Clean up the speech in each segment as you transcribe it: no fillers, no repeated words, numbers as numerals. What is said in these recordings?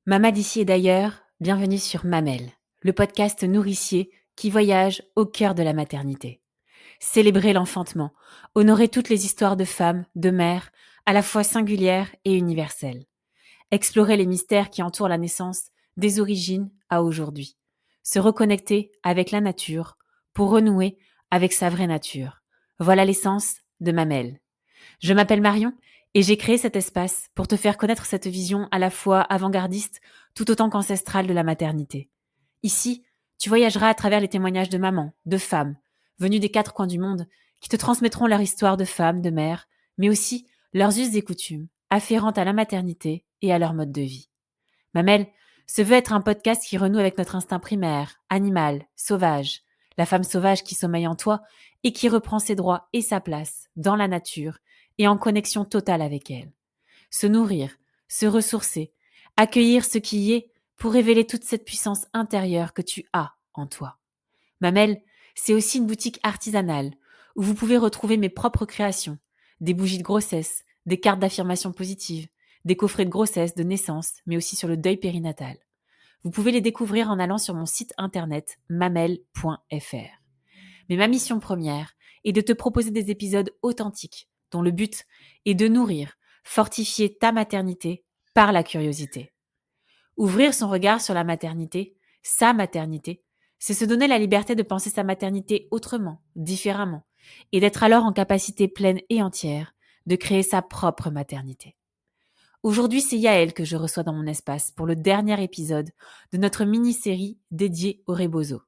Mama d'ici et d'ailleurs, bienvenue sur Mamelle, le podcast nourricier qui voyage au cœur de la maternité. Célébrer l'enfantement, honorer toutes les histoires de femmes, de mères, à la fois singulières et universelles. Explorer les mystères qui entourent la naissance, des origines à aujourd'hui. Se reconnecter avec la nature pour renouer avec sa vraie nature. Voilà l'essence de Mamelle. Je m'appelle Marion et j'ai créé cet espace pour te faire connaître cette vision à la fois avant-gardiste tout autant qu'ancestrale de la maternité. Ici, tu voyageras à travers les témoignages de mamans, de femmes, venues des quatre coins du monde, qui te transmettront leur histoire de femmes, de mères, mais aussi leurs us et coutumes, afférentes à la maternité et à leur mode de vie. Mamelle se veut être un podcast qui renoue avec notre instinct primaire, animal, sauvage, la femme sauvage qui sommeille en toi et qui reprend ses droits et sa place dans la nature et en connexion totale avec elle. Se nourrir, se ressourcer, accueillir ce qui y est pour révéler toute cette puissance intérieure que tu as en toi. Mamelle, c'est aussi une boutique artisanale où vous pouvez retrouver mes propres créations, des bougies de grossesse, des cartes d'affirmation positive, des coffrets de grossesse, de naissance, mais aussi sur le deuil périnatal. Vous pouvez les découvrir en allant sur mon site internet mamelle.fr. Mais ma mission première est de te proposer des épisodes authentiques dont le but est de nourrir, fortifier ta maternité par la curiosité. Ouvrir son regard sur la maternité, sa maternité, c'est se donner la liberté de penser sa maternité autrement, différemment, et d'être alors en capacité pleine et entière de créer sa propre maternité. Aujourd'hui, c'est Yaël que je reçois dans mon espace pour le dernier épisode de notre mini-série dédiée au rebozo.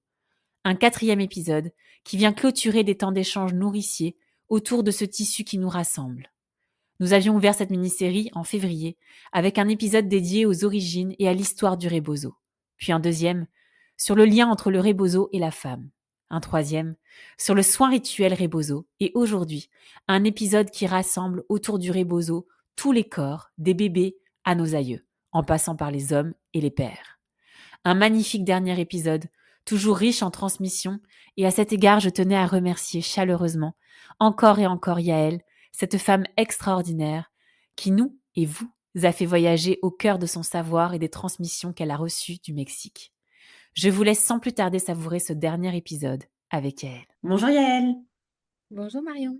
Un 4e épisode qui vient clôturer des temps d'échange nourriciers autour de ce tissu qui nous rassemble. Nous avions ouvert cette mini-série en février avec un épisode dédié aux origines et à l'histoire du rebozo. Puis un deuxième sur le lien entre le rebozo et la femme. Un troisième sur le soin rituel rebozo. Et aujourd'hui, un épisode qui rassemble autour du rebozo tous les corps, des bébés à nos aïeux, en passant par les hommes et les pères. Un magnifique dernier épisode, toujours riche en transmission, et à cet égard, je tenais à remercier chaleureusement, encore et encore Yaël, cette femme extraordinaire, qui nous et vous a fait voyager au cœur de son savoir et des transmissions qu'elle a reçues du Mexique. Je vous laisse sans plus tarder savourer ce dernier épisode avec Yaël. Bonjour Yaël. Bonjour Marion.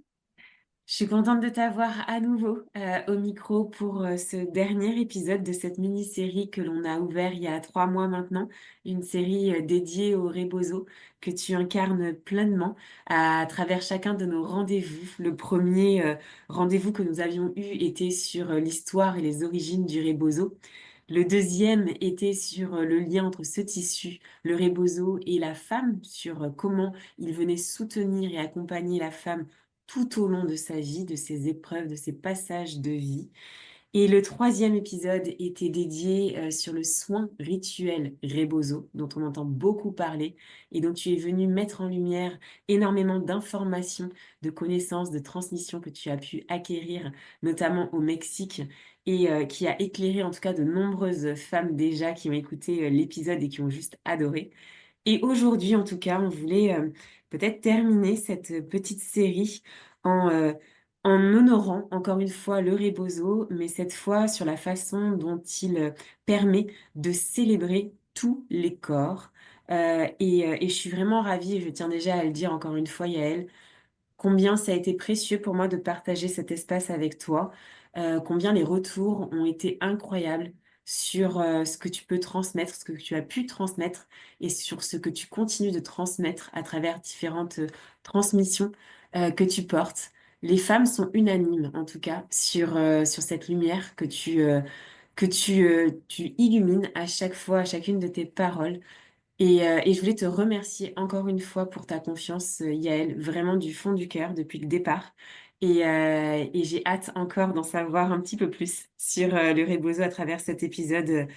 Je suis contente de t'avoir à nouveau au micro pour ce dernier épisode de cette mini-série que l'on a ouvert il y a 3 mois maintenant, une série dédiée au rebozo que tu incarnes pleinement à travers chacun de nos rendez-vous. Le premier rendez-vous que nous avions eu était sur l'histoire et les origines du rebozo. Le deuxième était sur le lien entre ce tissu, le rebozo et la femme, sur comment il venait soutenir et accompagner la femme tout au long de sa vie, de ses épreuves, de ses passages de vie. Et le troisième épisode était dédié sur le soin rituel rebozo, dont on entend beaucoup parler et dont tu es venu mettre en lumière énormément d'informations, de connaissances, de transmissions que tu as pu acquérir, notamment au Mexique, et qui a éclairé en tout cas de nombreuses femmes déjà qui ont écouté l'épisode et qui ont juste adoré. Et aujourd'hui, en tout cas, on voulait peut-être terminer cette petite série en, euh, en honorant encore une fois le rebozo, mais cette fois sur la façon dont il permet de célébrer tous les corps. Et je suis vraiment ravie, et je tiens déjà à le dire encore une fois, Yaël, combien ça a été précieux pour moi de partager cet espace avec toi, combien les retours ont été incroyables sur ce que tu peux transmettre, ce que tu as pu transmettre et sur ce que tu continues de transmettre à travers différentes transmissions que tu portes. Les femmes sont unanimes, en tout cas, sur cette lumière que tu illumines à chaque fois, à chacune de tes paroles. Et je voulais te remercier encore une fois pour ta confiance, Yaël, vraiment du fond du cœur depuis le départ. Et j'ai hâte encore d'en savoir un petit peu plus sur le rebozo à travers cet épisode,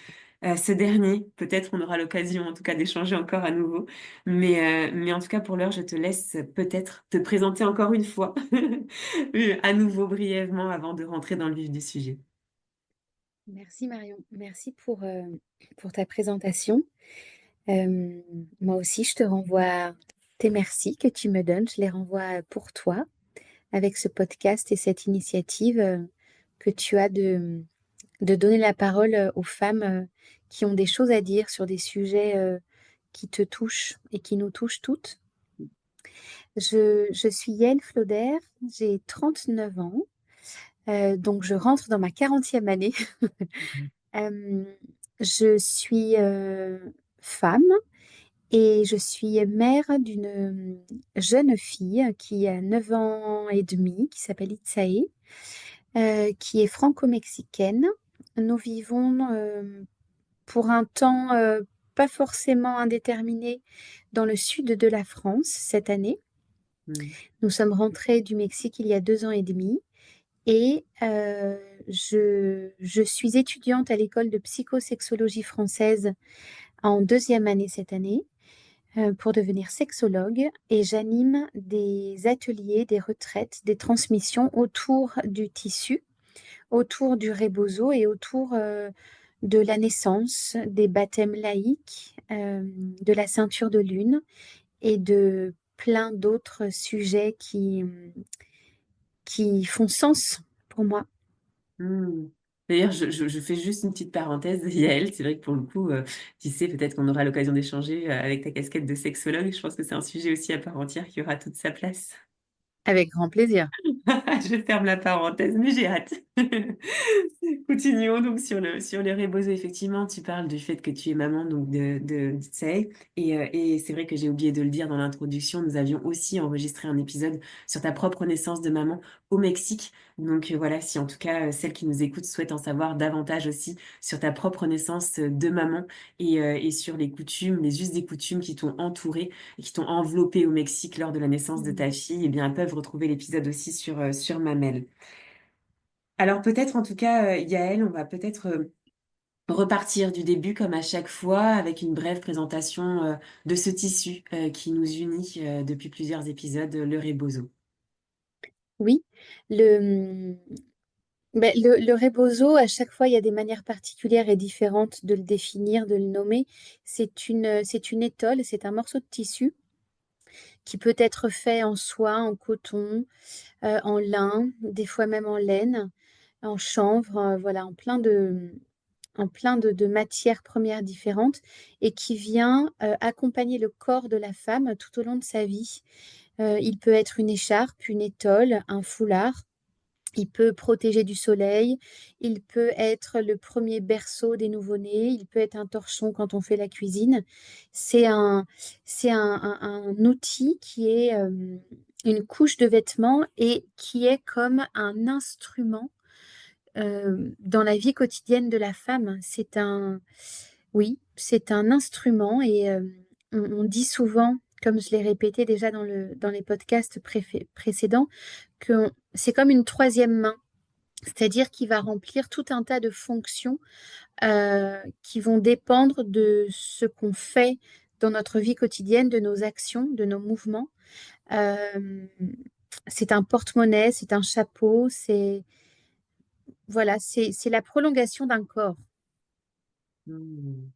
ce dernier. Peut-être on aura l'occasion en tout cas d'échanger encore à nouveau. Mais en tout cas pour l'heure, je te laisse peut-être te présenter encore une fois, à nouveau brièvement avant de rentrer dans le vif du sujet. Merci Marion. Merci pour ta présentation. Euh, Moi aussi, je te renvoie tes merci que tu me donnes. Je les renvoie pour toi avec ce podcast et cette initiative que tu as de donner la parole aux femmes qui ont des choses à dire sur des sujets qui te touchent et qui nous touchent toutes. Je suis Yael Flauder, j'ai 39 ans, donc je rentre dans ma 40e année. Euh, je suis femme et je suis mère d'une jeune fille qui a 9 ans et demi, qui s'appelle Itzae, qui est franco-mexicaine. Nous vivons pour un temps pas forcément indéterminé dans le sud de la France cette année. Mm. Nous sommes rentrés du Mexique il y a 2 ans et demi et je suis étudiante à l'école de psychosexologie française en 2e année cette année pour devenir sexologue et j'anime des ateliers, des retraites, des transmissions autour du tissu, autour du rebozo et autour de la naissance, des baptêmes laïques, de la ceinture de lune et de plein d'autres sujets qui font sens pour moi. Hmm. D'ailleurs, je fais juste une petite parenthèse, Yael. C'est vrai que pour le coup, tu sais, peut-être qu'on aura l'occasion d'échanger avec ta casquette de sexologue. Je pense que c'est un sujet aussi à part entière qui aura toute sa place. Avec grand plaisir. Je ferme la parenthèse, mais j'ai hâte. Continuons donc sur le rebozo. Effectivement, tu parles du fait que tu es maman donc de Tsei. Et c'est vrai que j'ai oublié de le dire dans l'introduction. Nous avions aussi enregistré un épisode sur ta propre naissance de maman au Mexique. Donc voilà, si en tout cas celles qui nous écoutent souhaitent en savoir davantage aussi sur ta propre naissance de maman et sur les coutumes, les us des coutumes qui t'ont entourée et qui t'ont enveloppée au Mexique lors de la naissance de ta fille, eh bien, elles peuvent retrouver l'épisode aussi sur Mamel. Alors peut-être en tout cas, Yael, on va peut-être repartir du début comme à chaque fois avec une brève présentation de ce tissu qui nous unit depuis plusieurs épisodes, le rebozo. Oui, le, le rebozo, à chaque fois, il y a des manières particulières et différentes de le définir, de le nommer. C'est une étole, c'est un morceau de tissu qui peut être fait en soie, en coton, en lin, des fois même en laine, en chanvre, voilà, en plein de matières premières différentes et qui vient accompagner le corps de la femme tout au long de sa vie. Il peut être une écharpe, une étole, un foulard. Il peut protéger du soleil, il peut être le premier berceau des nouveau-nés, il peut être un torchon quand on fait la cuisine. C'est un, c'est un outil qui est une couche de vêtements et qui est comme un instrument dans la vie quotidienne de la femme. Oui, c'est un instrument et on dit souvent, comme je l'ai répété déjà dans les podcasts précédents, que c'est comme une troisième main, c'est-à-dire qu'il va remplir tout un tas de fonctions qui vont dépendre de ce qu'on fait dans notre vie quotidienne, de nos actions, de nos mouvements. Euh, c'est un porte-monnaie, c'est un chapeau, c'est la prolongation d'un corps. Hmm.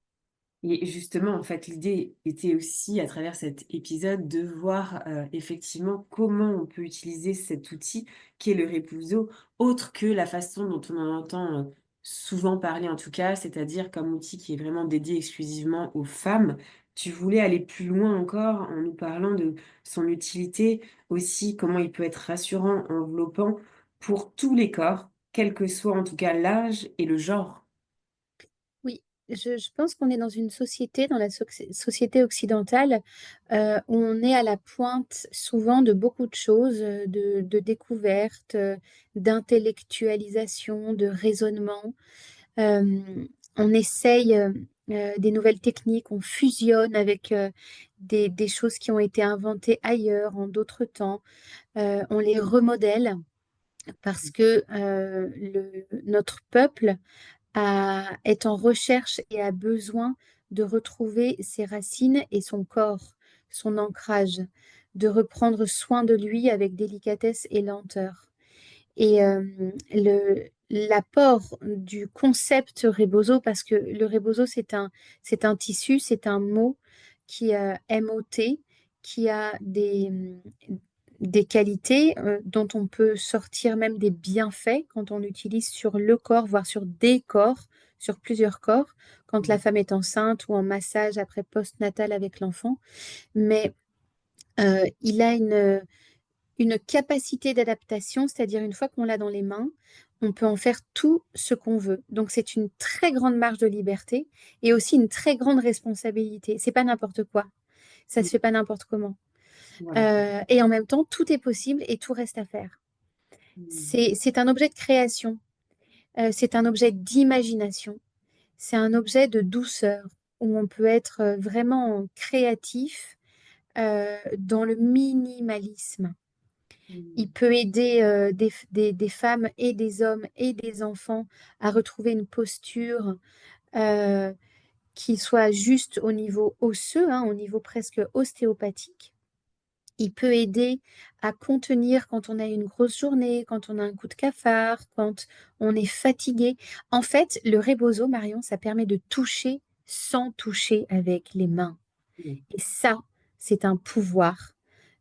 Et justement, en fait, l'idée était aussi, à travers cet épisode, de voir effectivement comment on peut utiliser cet outil qui est le Repouso, autre que la façon dont on en entend souvent parler, en tout cas, c'est-à-dire comme outil qui est vraiment dédié exclusivement aux femmes. Tu voulais aller plus loin encore en nous parlant de son utilité, aussi comment il peut être rassurant, enveloppant pour tous les corps, quel que soit en tout cas l'âge et le genre. Oui, je pense qu'on est dans une société, dans la société occidentale, où on est à la pointe souvent de beaucoup de choses, de découvertes, d'intellectualisation, de raisonnement. Euh, on essaye des nouvelles techniques, on fusionne avec des choses qui ont été inventées ailleurs, en d'autres temps. On les remodèle parce que notre peuple est en recherche et a besoin de retrouver ses racines et son corps, son ancrage, de reprendre soin de lui avec délicatesse et lenteur. Et l'apport du concept rebozo, parce que le rebozo, c'est un tissu, c'est un mot qui a MOT, qui a des qualités dont on peut sortir même des bienfaits quand on l'utilise sur le corps, voire sur des corps, sur plusieurs corps, quand la Mmh. femme est enceinte ou en massage après post-natal avec l'enfant. Mais il a une capacité d'adaptation, c'est-à-dire une fois qu'on l'a dans les mains, on peut en faire tout ce qu'on veut. Donc c'est une très grande marge de liberté et aussi une très grande responsabilité. C'est pas n'importe quoi. Ça se Mmh. fait pas n'importe comment. Voilà. Et en même temps, tout est possible et tout reste à faire. Mmh. C'est un objet de création, c'est un objet d'imagination, c'est un objet de douceur où on peut être vraiment créatif dans le minimalisme. Il Mmh. peut aider des femmes et des hommes et des enfants à retrouver une posture euh, qui soit juste au niveau osseux, hein, au niveau presque ostéopathique. Il peut aider à contenir quand on a une grosse journée, quand on a un coup de cafard, quand on est fatigué. En fait, le rebozo, Marion, ça permet de toucher sans toucher avec les mains. Mmh. Et ça, c'est un pouvoir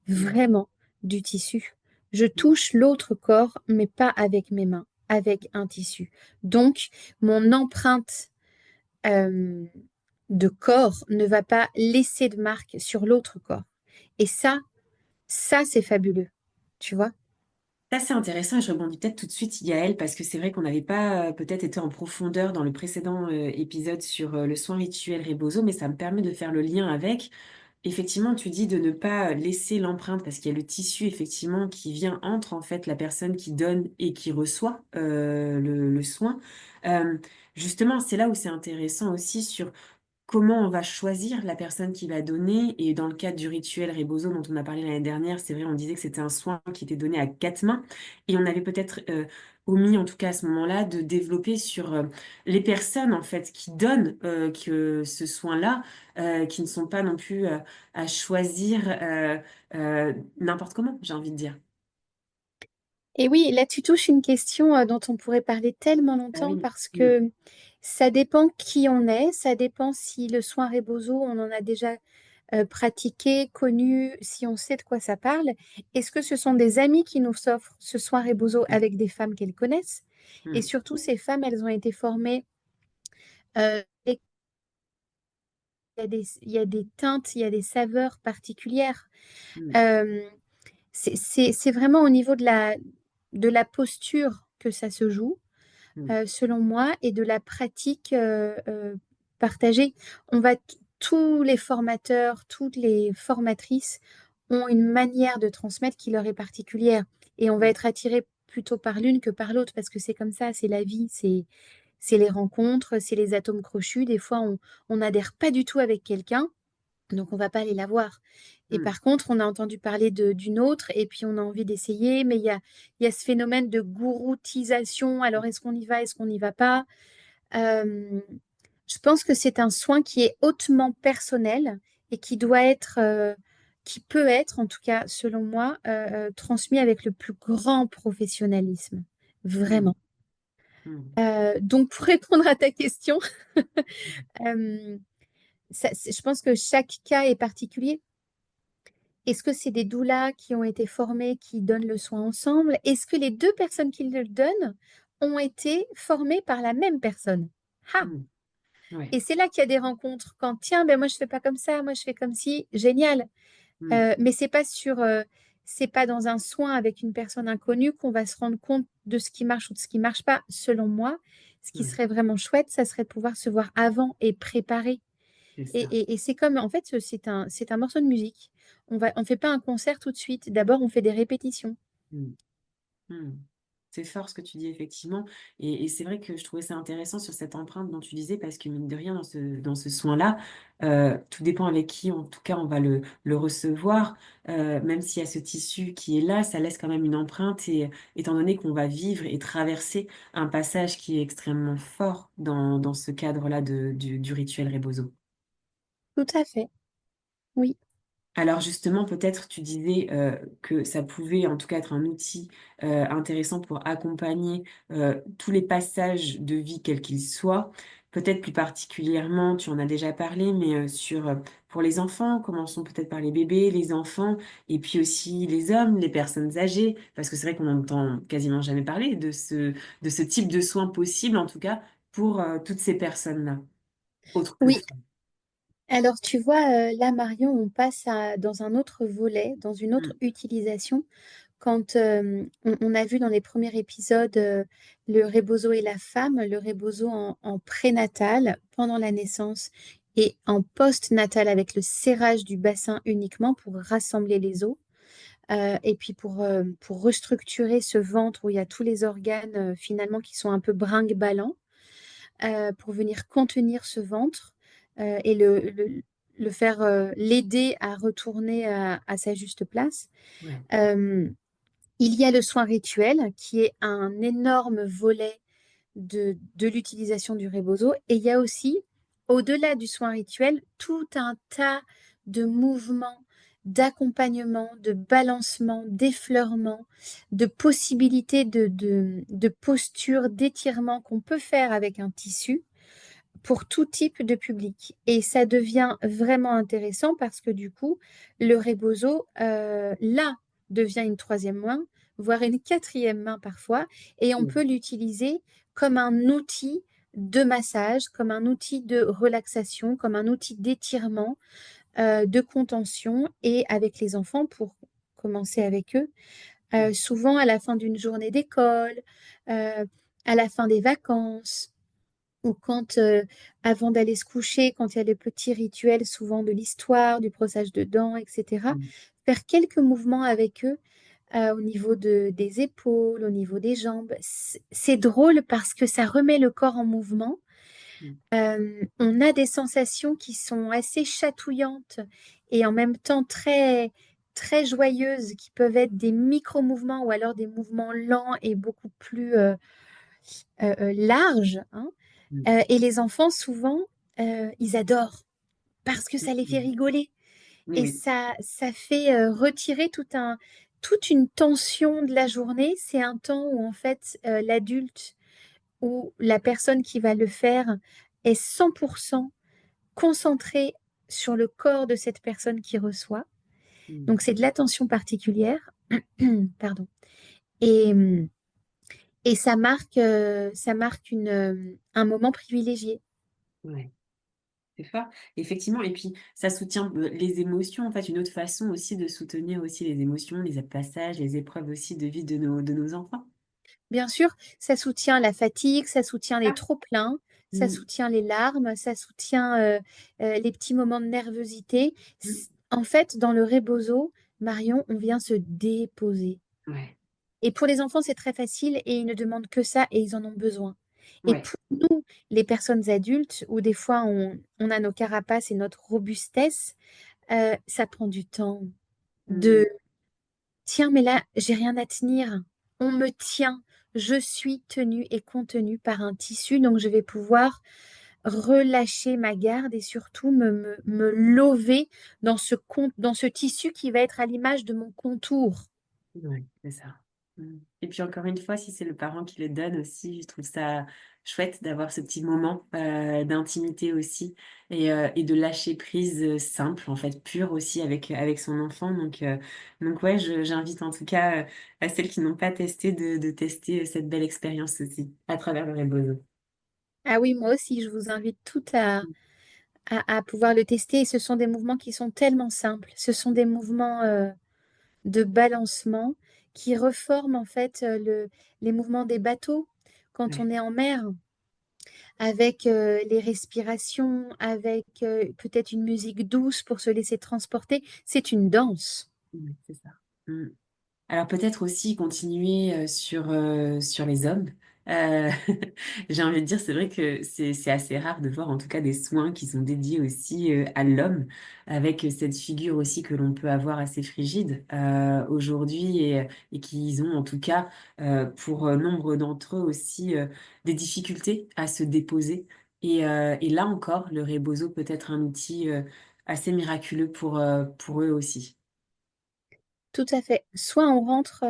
Mmh. vraiment du tissu. Je Mmh. touche l'autre corps, mais pas avec mes mains, avec un tissu. Donc, mon empreinte euh, de corps ne va pas laisser de marque sur l'autre corps. Et ça, c'est fabuleux. Tu vois? Ça, c'est intéressant et je rebondis peut-être tout de suite, Yael, parce que c'est vrai qu'on n'avait pas peut-être été en profondeur dans le précédent épisode sur le soin rituel Rebozo, mais ça me permet de faire le lien avec. Effectivement, tu dis de ne pas laisser l'empreinte parce qu'il y a le tissu effectivement qui vient entre en fait la personne qui donne et qui reçoit le soin. Euh, Justement, c'est là où c'est intéressant aussi sur comment on va choisir la personne qui va donner. Et dans le cadre du rituel Rebozo dont on a parlé l'année dernière, c'est vrai, on disait que c'était un soin qui était donné à quatre mains. Et on avait peut-être omis, en tout cas à ce moment-là, de développer sur les personnes en fait qui donnent que ce soin-là, qui ne sont pas non plus à choisir n'importe comment, j'ai envie de dire. Et oui, là, tu touches une question dont on pourrait parler tellement Ah longtemps oui. parce Mm. que ça dépend qui on est, ça dépend si le soin Rebozo, on en a déjà pratiqué, connu, si on sait de quoi ça parle. Est-ce que ce sont des amis qui nous offrent ce soin Rebozo Mm. avec des femmes qu'elles connaissent? Et Mm. surtout, ces femmes, elles ont été formées. Et il y a des teintes, il y a des saveurs particulières. Mm. Euh, c'est vraiment au niveau de la posture que ça se joue. Mm. Selon moi, et de la pratique partagée. On va tous les formateurs, toutes les formatrices ont une manière de transmettre qui leur est particulière. Et on va Mm. être attiré plutôt par l'une que par l'autre, parce que c'est comme ça, c'est la vie, c'est les rencontres, c'est les atomes crochus. Des fois, on n'adhère pas du tout avec quelqu'un. Donc, on va pas aller la voir. Et Mm. par contre, on a entendu parler d'une autre et puis on a envie d'essayer, mais il y a ce phénomène de gouroutisation. Alors, est-ce qu'on y va, est-ce qu'on n'y va pas? Euh, je pense que c'est un soin qui est hautement personnel et qui doit être, qui peut être, en tout cas, selon moi, transmis avec le plus grand professionnalisme. Mm. Vraiment. Mm. Donc, pour répondre à ta question, euh, je pense que chaque cas est particulier. Est-ce que c'est des doulas qui ont été formées, qui donnent le soin ensemble? Est-ce que les deux personnes qui le donnent ont été formées par la même personne? Ah! Mm. Ouais. Et c'est là qu'il y a des rencontres. Quand, tiens, ben moi je fais pas comme ça, moi je fais comme si, génial. Mm. Mais c'est pas dans un soin avec une personne inconnue qu'on va se rendre compte de ce qui marche ou de ce qui marche pas. Selon moi, ce qui Mm. serait vraiment chouette, ça serait de pouvoir se voir avant et préparer. C'est ça. Et c'est comme, en fait, c'est un morceau de musique. On fait pas un concert tout de suite. D'abord, on fait des répétitions. Mm. Hmm. C'est fort ce que tu dis, effectivement. Et c'est vrai que je trouvais ça intéressant sur cette empreinte dont tu disais, parce que mine de rien, dans ce soin-là, tout dépend avec qui, en tout cas, on va le recevoir. Même s'il y a ce tissu qui est là, ça laisse quand même une empreinte. Et étant donné qu'on va vivre et traverser un passage qui est extrêmement fort dans ce cadre-là du rituel Rebozo. Tout à fait. Oui. Alors justement, peut-être tu disais que ça pouvait en tout cas être un outil intéressant pour accompagner tous les passages de vie, quels qu'ils soient. peut-être plus particulièrement, tu en as déjà parlé, mais sur, pour les enfants, commençons peut-être par les bébés, les enfants et puis aussi les hommes, les personnes âgées, parce que c'est vrai qu'on n'entend quasiment jamais parler de ce type de soins possibles, en tout cas pour, toutes ces personnes-là, autres que Oui, femmes. alors tu vois, là, Marion, on passe dans un autre volet, dans une autre Mmh, utilisation. Quand on a vu dans les premiers épisodes le rebozo et la femme, le rebozo en prénatal, pendant la naissance, et en post-natal avec le serrage du bassin uniquement pour rassembler les os, et puis pour restructurer ce ventre où il y a tous les organes finalement qui sont un peu brinque-ballants, pour venir contenir ce ventre et le faire, l'aider à retourner à sa juste place. ouais. Euh, il y a le soin rituel qui est un énorme volet de l'utilisation du rebozo. Et il y a aussi, au-delà du soin rituel, tout un tas de mouvements, d'accompagnement, de balancement, d'effleurement, de possibilités de posture, d'étirement qu'on peut faire avec un tissu pour tout type de public. Et ça devient vraiment intéressant parce que du coup, le rebozo, là, devient une troisième main, voire une quatrième main parfois, et on Mmh, peut l'utiliser comme un outil de massage, comme un outil de relaxation, comme un outil d'étirement, de contention, et avec les enfants, pour commencer avec eux, mmh, souvent à la fin d'une journée d'école, à la fin des vacances, ou quand, avant d'aller se coucher, quand il y a les petits rituels souvent de l'histoire, du brossage de dents, etc., mmh, faire quelques mouvements avec eux au niveau des épaules, au niveau des jambes. C'est drôle parce que ça remet le corps en mouvement. mmh, On a des sensations qui sont assez chatouillantes et en même temps très, très joyeuses, qui peuvent être des micro-mouvements ou alors des mouvements lents et beaucoup plus larges, hein. mmh, Et les enfants, souvent, ils adorent parce que mmh, ça les fait mmh. rigoler Oui, et oui. ça fait retirer toute une tension de la journée. C'est un temps où, en fait, l'adulte ou la personne qui va le faire est 100% concentré sur le corps de cette personne qui reçoit. Mmh, Donc, c'est de l'attention particulière. Pardon. Et, et ça marque un moment privilégié. ouais. C'est fort, effectivement et puis ça soutient, les émotions, en fait, une autre façon aussi de soutenir aussi les émotions, les passages, les épreuves aussi de vie de nos enfants. Bien sûr, ça soutient la fatigue, ça soutient les Ah. trop-pleins, ça Mmh, soutient les larmes, ça soutient les petits moments de nervosité. mmh, En fait, dans le rebozo, Marion, on vient se déposer. ouais, Et pour les enfants, c'est très facile et ils ne demandent que ça et ils en ont besoin. Et ouais, pour nous, les personnes adultes, où des fois on a nos carapaces et notre robustesse, ça prend du temps mmh, de tiens, mais là, j'ai rien à tenir. On me tient. Je suis tenue et contenue par un tissu, donc je vais pouvoir relâcher ma garde et surtout me lever dans ce tissu qui va être à l'image de mon contour. ouais, c'est ça. Mmh et puis encore une fois, si c'est le parent qui le donne aussi, je trouve ça chouette d'avoir ce petit moment, d'intimité aussi et de lâcher prise, simple, en fait, pure aussi avec son enfant donc ouais, je j'invite en tout cas, à celles qui n'ont pas testé de tester, cette belle expérience aussi, à travers le rebozo. Ah oui, moi aussi, je vous invite toutes à pouvoir le tester. Et ce sont des mouvements qui sont tellement simples. Ce sont des mouvements de balancement qui reforment en fait les mouvements des bateaux quand on Ouais, est en mer, avec les respirations, avec peut-être une musique douce pour se laisser transporter. C'est une danse. ouais, c'est ça. Mmh. Alors peut-être aussi continuer, sur les hommes. Heu, j'ai envie de dire, c'est vrai que c'est assez rare de voir en tout cas des soins qui sont dédiés aussi, à l'homme, avec, cette figure aussi que l'on peut avoir assez frigide, aujourd'hui et qu'ils ont en tout cas, pour, nombre d'entre eux aussi, des difficultés à se déposer et là encore, le rebozo peut être un outil, assez miraculeux pour eux aussi. Tout à fait. Soit on rentre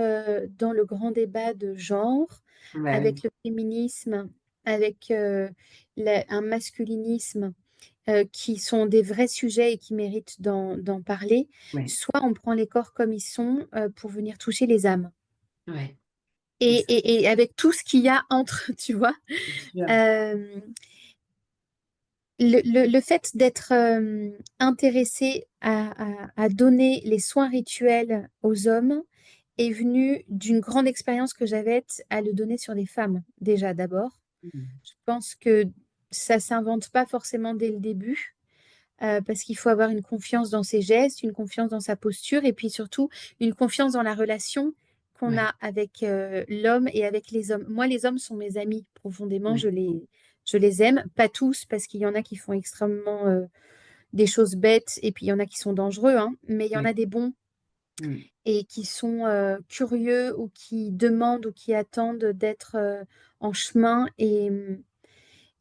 dans le grand débat de genre Bah oui. avec le féminisme avec un masculinisme qui sont des vrais sujets et qui méritent d'en parler, Ouais, soit on prend les corps comme ils sont pour venir toucher les âmes. ouais, c'est Et, ça, et avec tout ce qu'il y a entre, tu vois. c'est sûr. Euh, le fait d'être intéressé à donner les soins rituels aux hommes est venu d'une grande expérience que j'avais à le donner sur les femmes, déjà d'abord. Mm. Je pense que ça s'invente pas forcément dès le début, parce qu'il faut avoir une confiance dans ses gestes, une confiance dans sa posture, et puis surtout une confiance dans la relation qu'on Ouais, a avec l'homme et avec les hommes. Moi, les hommes sont mes amis profondément, ouais, je les aime, pas tous, parce qu'il y en a qui font extrêmement des choses bêtes, et puis il y en a qui sont dangereux, hein, mais il y en a ouais. des bons Mm. et qui sont curieux ou qui demandent ou qui attendent d'être en chemin. Et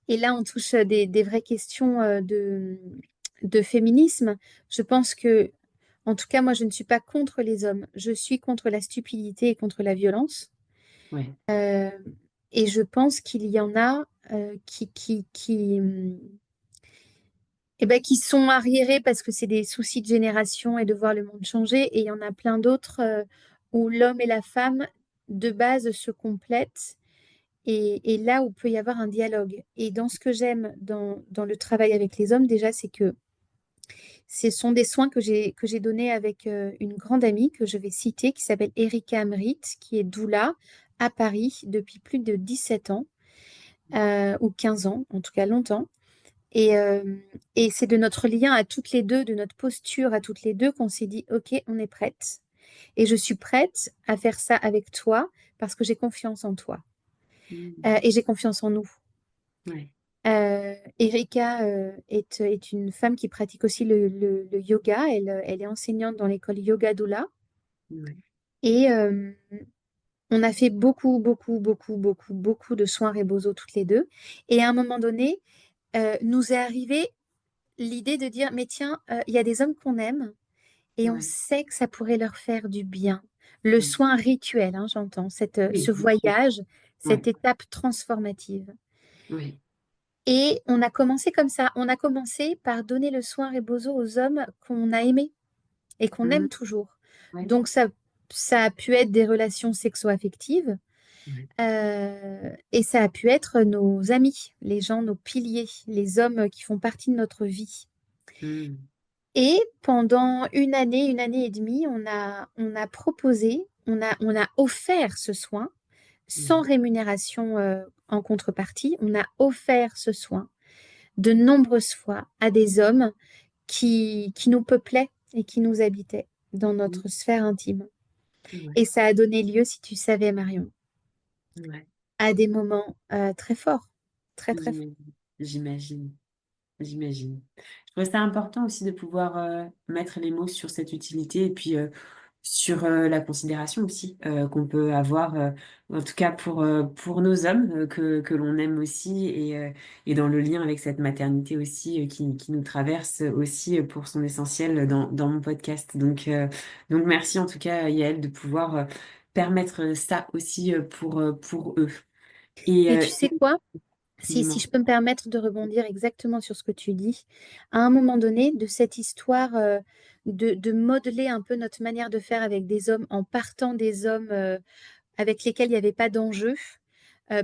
là, on touche des vraies questions de féminisme. Je pense que, en tout cas, moi, je ne suis pas contre les hommes. Je suis contre la stupidité et contre la violence. Ouais, Euh, et je pense qu'il y en a eh ben, qui sont arriérés parce que c'est des soucis de génération et de voir le monde changer. Et il y en a plein d'autres où l'homme et la femme, de base, se complètent et là où peut y avoir un dialogue. Et dans ce que j'aime dans le travail avec les hommes, déjà, c'est que ce sont des soins que j'ai donnés avec une grande amie que je vais citer, qui s'appelle Erika Amrit, qui est doula à Paris depuis plus de 17 ans, ou 15 ans, en tout cas longtemps. Et, euh, et c'est de notre lien à toutes les deux, de notre posture à toutes les deux, qu'on s'est dit, OK, on est prête. Et je suis prête à faire ça avec toi parce que j'ai confiance en toi. mm, Et j'ai confiance en nous. ouais, Erika est une femme qui pratique aussi le yoga. Elle est enseignante dans l'école Yoga Doula. ouais, Et on a fait beaucoup, beaucoup, beaucoup, beaucoup, beaucoup de soins Rebozo toutes les deux. Et à un moment donné, nous est arrivée l'idée de dire, mais tiens, il y a des hommes qu'on aime et on ouais, sait que ça pourrait leur faire du bien. Le mm. soin rituel, hein, j'entends, Oui, ce bien sûr. voyage, Ouais, cette étape transformative. ouais, Et on a commencé comme ça. On a commencé par donner le soin Rebozo aux hommes qu'on a aimés et qu'on mm, aime toujours. ouais, Donc ça a pu être des relations sexo-affectives ouais, et ça a pu être nos amis, les gens, nos piliers, les hommes qui font partie de notre vie. mm, Et pendant une année et demie, on a proposé, on a offert ce soin sans mm, rémunération en contrepartie. On a offert ce soin de nombreuses fois à des hommes qui nous peuplaient et qui nous habitaient dans mm, notre sphère intime. ouais, Et ça a donné lieu, si tu savais, Marion, ouais. à des moments très forts, très très forts. J'imagine, j'imagine, j'imagine. Je trouve ça important aussi de pouvoir mettre les mots sur cette utilité et puis sur la considération aussi qu'on peut avoir, en tout cas pour nos hommes que l'on aime aussi et dans le lien avec cette maternité aussi qui nous traverse aussi pour son essentiel dans mon podcast. Donc merci en tout cas Yael de pouvoir permettre ça aussi pour eux. Et tu sais Et quoi? Si dis-moi. je peux me permettre de rebondir exactement sur ce que tu dis, à un moment donné, de cette histoire de modeler un peu notre manière de faire avec des hommes en partant des hommes avec lesquels il n'y avait pas d'enjeu,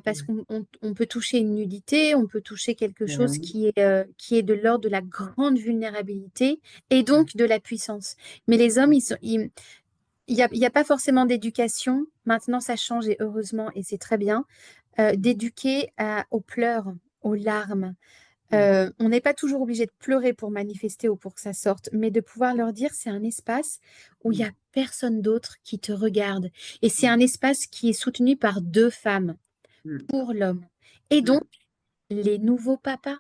parce Ouais. qu'on peut toucher une nudité, on peut toucher quelque chose Oui. qui est de l'ordre de la grande vulnérabilité et Ouais. donc de la puissance. Mais les hommes, il y a pas forcément d'éducation. Maintenant, ça change et heureusement, et c'est très bien, d'éduquer aux pleurs, aux larmes. Ouais. On n'est pas toujours obligé de pleurer pour manifester ou pour que ça sorte, mais de pouvoir leur dire c'est un espace où il y a Mm. personne d'autre qui te regarde. Et c'est Mm. un espace qui est soutenu par deux femmes Mm. pour l'homme. Et donc, Mm. les nouveaux papas,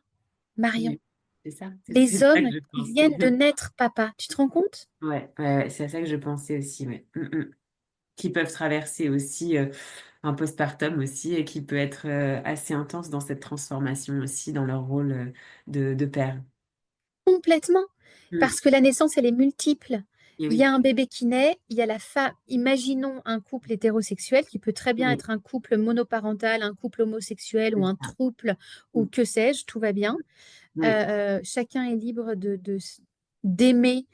Marion, Oui, c'est ça, c'est les ça que hommes je qui pensais. viennent de naître papa, tu te rends compte? Ouais, ouais, ouais, c'est à ça que je pensais aussi, ouais. Qui peuvent traverser aussi un postpartum aussi et qui peut être assez intense dans cette transformation aussi dans leur rôle de père. Complètement. Mm. Parce que la naissance, elle est multiple. Et il y oui, a un bébé qui naît, il y a la femme. Imaginons un couple hétérosexuel qui peut très bien oui, être un couple monoparental, un couple homosexuel ou c'est un ça. trouble ou Mm. que sais-je, tout va bien. Oui, Chacun est libre d'aimer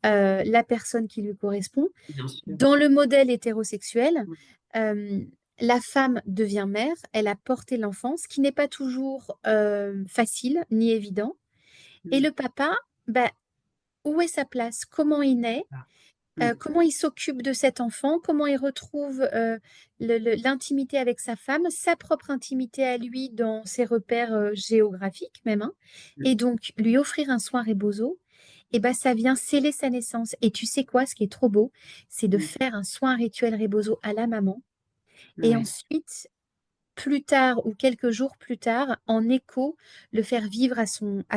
la personne qui lui correspond. bien sûr. Dans le modèle hétérosexuel, Mm. euh, la femme devient mère, elle a porté l'enfant, ce qui n'est pas toujours facile ni évident. Et Mm. le papa, bah, où est sa place? Comment il naît? Ah. Mm. Comment il s'occupe de cet enfant? Comment il retrouve l'intimité avec sa femme, sa propre intimité à lui dans ses repères géographiques même, hein. Mm. Et donc, lui offrir un soin rebozo, et ben, ça vient sceller sa naissance. Et tu sais quoi, ce qui est trop beau, c'est de Mm. faire un soin rituel rebozo à la maman. Et Ouais. ensuite, plus tard ou quelques jours plus tard, en écho, le faire vivre à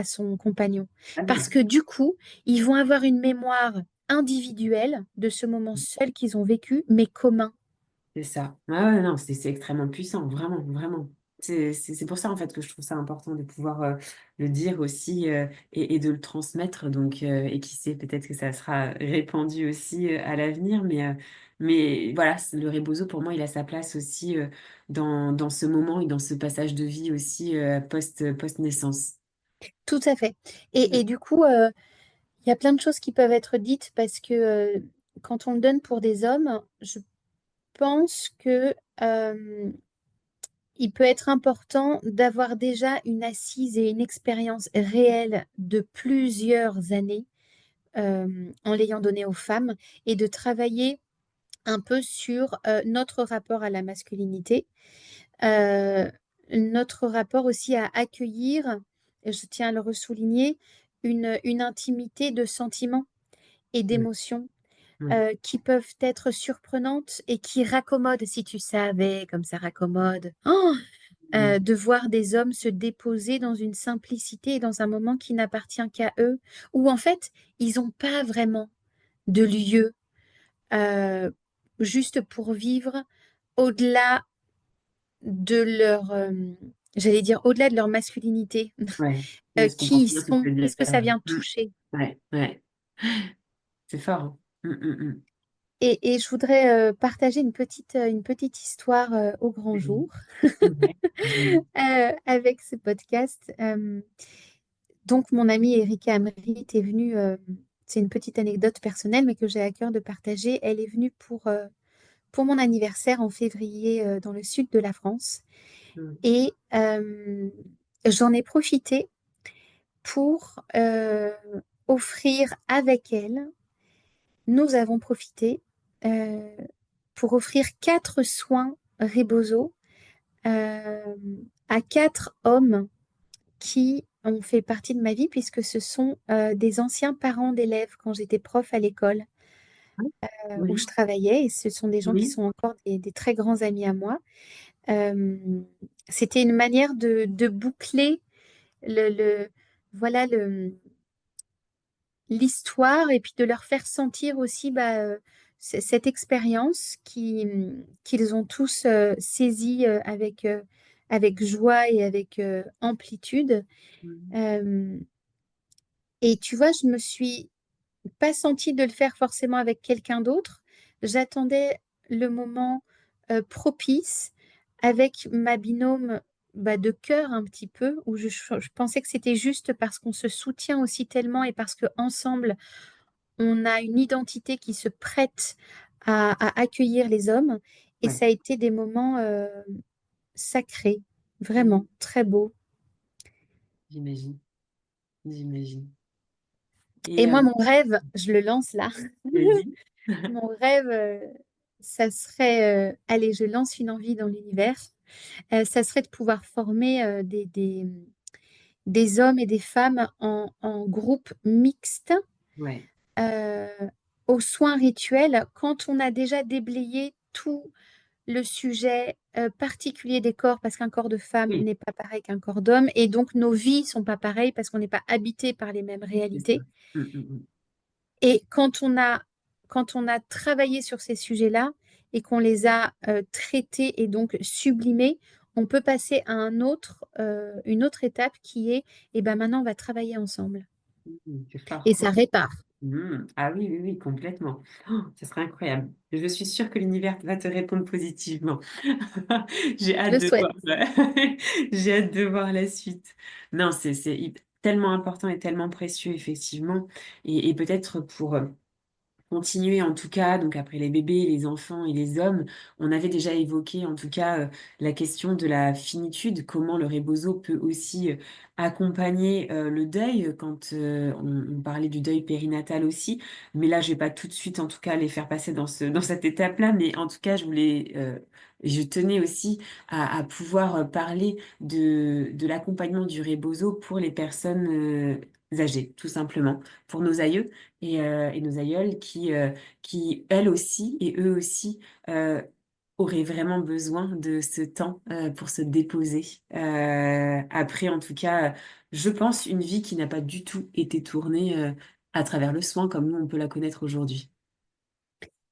son compagnon. Ah Parce oui. que du coup, ils vont avoir une mémoire individuelle de ce moment seul qu'ils ont vécu, mais commun. C'est ça. Ouais, ouais, non, c'est extrêmement puissant, vraiment, vraiment. C'est pour ça, en fait, que je trouve ça important de pouvoir le dire aussi et de le transmettre. Donc, et qui sait, peut-être que ça sera répandu aussi à l'avenir. Mais voilà, le rebozo, pour moi, il a sa place aussi dans ce moment et dans ce passage de vie aussi post-naissance. Tout à fait. Mm. Et du coup, il y a plein de choses qui peuvent être dites parce que quand on le donne pour des hommes, je pense que il peut être important d'avoir déjà une assise et une expérience réelle de plusieurs années en l'ayant donné aux femmes et de travailler un peu sur notre rapport à la masculinité, euh, notre rapport aussi à accueillir, et je tiens à le ressouligner, une intimité de sentiments et Mm. d'émotions Oui. qui peuvent être surprenantes et qui raccommodent, si tu savais, comme ça raccommode. Oh, Mm. de voir des hommes se déposer dans une simplicité et dans un moment qui n'appartient qu'à eux, où en fait, ils n'ont pas vraiment de lieu euh, juste pour vivre au-delà de leur, j'allais dire, au-delà de leur masculinité, Ouais. Je comprends qui ils bien ce que tu sont, veux dire. qu'est-ce que ça vient Mm. toucher. Ouais, ouais. C'est fort, hein. Mm, mm, mm. Et je voudrais partager une petite histoire au grand Oui. jour Ouais. Dis-moi. avec ce podcast. Donc, mon amie Erika Amrit est venue, c'est une petite anecdote personnelle, mais que j'ai à cœur de partager. Elle est venue pour mon anniversaire en février dans le sud de la France. Mm. Et j'en ai profité pour offrir avec elle, nous avons profité euh, pour offrir 4 soins Rebozo euh, à 4 hommes qui ont fait partie de ma vie puisque ce sont des anciens parents d'élèves quand j'étais prof à l'école où je Oui, travaillais et ce sont des gens qui oui, sont encore des très grands amis à moi. Euh, C'était une manière de boucler le, voilà l'histoire et puis de leur faire sentir aussi bah, cette expérience qu'ils ont tous saisie avec joie et avec amplitude. oui, Euh, et tu vois, je me suis pas sentie de le faire forcément avec quelqu'un d'autre. J'attendais le moment propice avec ma binôme bah, de cœur un petit peu, où je pensais que c'était juste parce qu'on se soutient aussi tellement et parce qu'ensemble, on a une identité qui se prête à accueillir les hommes. Et ouais. ça a été des moments sacrés, Mm. vraiment très beaux. J'imagine, j'imagine. Et Et moi, mon rêve, je le lance là. vas-y. Mon rêve, ça serait, allez, je lance une envie dans l'univers, ça serait de pouvoir former des hommes et des femmes en groupe mixte Ouais, euh, aux soins rituels quand on a déjà déblayé tout le sujet particulier des corps, parce qu'un corps de femme oui, n'est pas pareil qu'un corps d'homme, et donc nos vies sont pas pareilles parce qu'on n'est pas habité par les mêmes c'est ça. réalités. Mm, mm, Et quand on a travaillé sur ces sujets-là et qu'on les a traités et donc sublimés, on peut passer à une autre étape qui est, eh ben maintenant, on va travailler ensemble. mm. C'est fort. Et ça répare. Ah oui, oui, oui, complètement. Oh, ça serait incroyable. Je suis sûre que l'univers va te répondre positivement. J'ai Je hâte le de souhaite. voir ça. J'ai hâte de voir la suite. Non, tellement important et tellement précieux, effectivement. Et peut-être pour continuer en tout cas, donc après les bébés, les enfants et les hommes, on avait déjà évoqué en tout cas la question de la finitude, comment le rebozo peut aussi accompagner le deuil quand on parlait du deuil périnatal aussi. Mais là, je vais pas tout de suite en tout cas les faire passer dans cette étape-là, mais en tout cas, je tenais aussi à pouvoir parler de l'accompagnement du rebozo pour les personnes âgées, tout simplement, pour nos aïeux et nos aïeules qui, elles aussi et eux aussi, auraient vraiment besoin de ce temps pour se déposer. Après, en tout cas, je pense une vie qui n'a pas du tout été tournée à travers le soin comme nous, on peut la connaître aujourd'hui.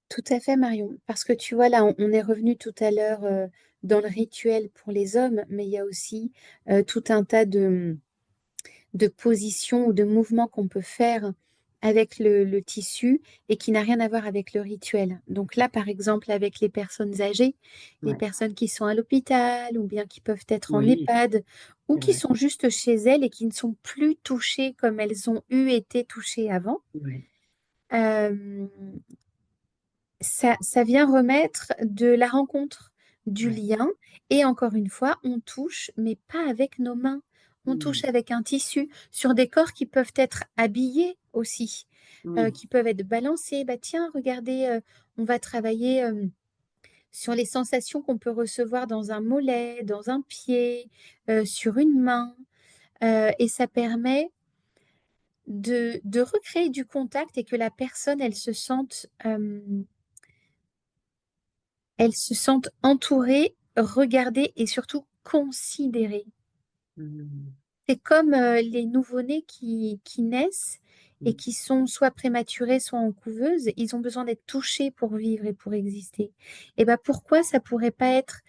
Tout à fait, Marion. Parce que tu vois, là, on est revenu tout à l'heure dans le rituel pour les hommes, mais il y a aussi tout un tas de positions ou de mouvements qu'on peut faire avec le tissu et qui n'a rien à voir avec le rituel. Donc là, par exemple, avec les personnes âgées, les Ouais. personnes qui sont à l'hôpital ou bien qui peuvent être en Oui, EHPAD ou c'est qui vrai. sont juste chez elles et qui ne sont plus touchées comme elles ont eu été touchées avant. Ouais. Euh, ça vient remettre de la rencontre, du Ouais. lien. Et encore une fois, on touche, mais pas avec nos mains. On touche Mm. avec un tissu sur des corps qui peuvent être habillés aussi, Oui. qui peuvent être balancés. Bah tiens, regardez, on va travailler sur les sensations qu'on peut recevoir dans un mollet, dans un pied, sur une main. Et ça permet de recréer du contact et que la personne, elle se sente entourée, regardée et surtout considérée. Mm. C'est comme les nouveau-nés qui naissent et Mm. qui sont soit prématurés, soit en couveuse. Ils ont besoin d'être touchés pour vivre et pour exister. Et ben pourquoi ça pourrait pas être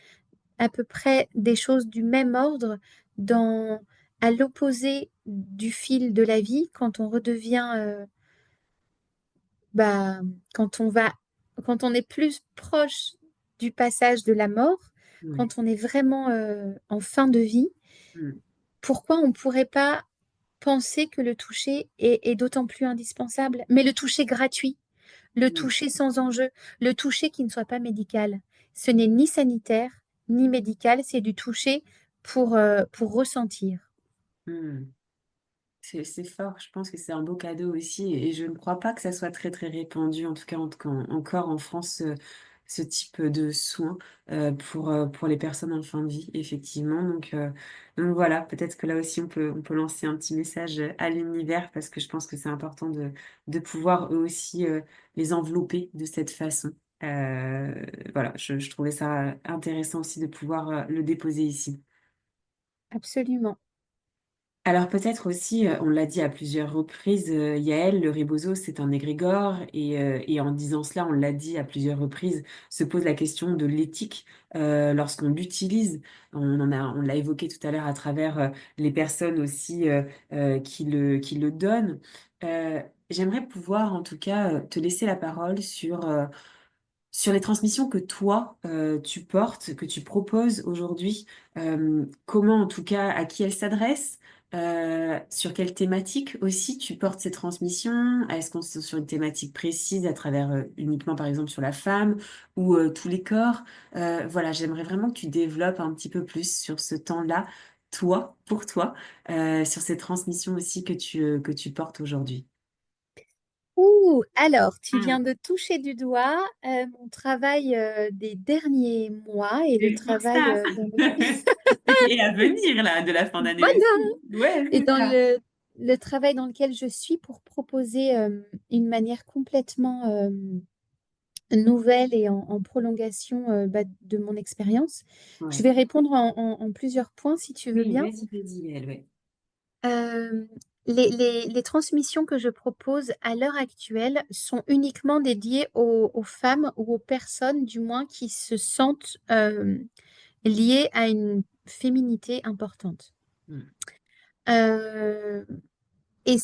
à peu près des choses du même ordre dans, à l'opposé du fil de la vie quand on redevient bah, quand on va, quand on est plus proche du passage de la mort, Ouais. quand on est vraiment en fin de vie, Mm. pourquoi on ne pourrait pas penser que le toucher est d'autant plus indispensable, mais le toucher gratuit, le Mm. toucher sans enjeu, le toucher qui ne soit pas médical. Ce n'est ni sanitaire, ni médical, c'est du toucher pour ressentir. Mm. C'est fort, je pense que c'est un beau cadeau aussi et je ne crois pas que ça soit très très répandu, en tout cas encore en France, ce type de soins pour les personnes en fin de vie, effectivement. Donc voilà, peut-être que là aussi on peut lancer un petit message à l'univers parce que je pense que c'est important de pouvoir eux aussi les envelopper de cette façon. Voilà, je trouvais ça intéressant aussi de pouvoir le déposer ici. Absolument. Alors peut-être aussi, on l'a dit à plusieurs reprises, Yael, le rebozo, c'est un égrégore, et en disant cela, on l'a dit à plusieurs reprises, se pose la question de l'éthique lorsqu'on l'utilise. On l'a évoqué tout à l'heure à travers les personnes aussi qui le donnent. Euh, J'aimerais pouvoir en tout cas te laisser la parole sur les transmissions que toi, tu portes, que tu proposes aujourd'hui, comment en tout cas, à qui elles s'adressent, sur quelle thématique aussi tu portes ces transmissions, est-ce qu'on est sur une thématique précise à travers uniquement par exemple sur la femme ou tous les corps. Voilà, j'aimerais vraiment que tu développes un petit peu plus sur ce temps-là, toi, pour toi, sur ces transmissions aussi que tu portes aujourd'hui. Ouh, alors, tu Ah, viens de toucher du doigt mon travail des derniers mois et le c'est pour travail ça. dans lequel... Et à venir, là, de la fin d'année Voilà! aussi. Ouais, Et c'est dans ça. le travail dans lequel je suis pour proposer une manière complètement nouvelle et en prolongation bah, de mon expérience. Je Ouais. vais répondre en plusieurs points si tu veux Oui, bien. vas-y, elle, ouais. Euh, les transmissions que je propose à l'heure actuelle sont uniquement dédiées aux femmes ou aux personnes, du moins, qui se sentent liées à une féminité importante. Mm. Euh, Et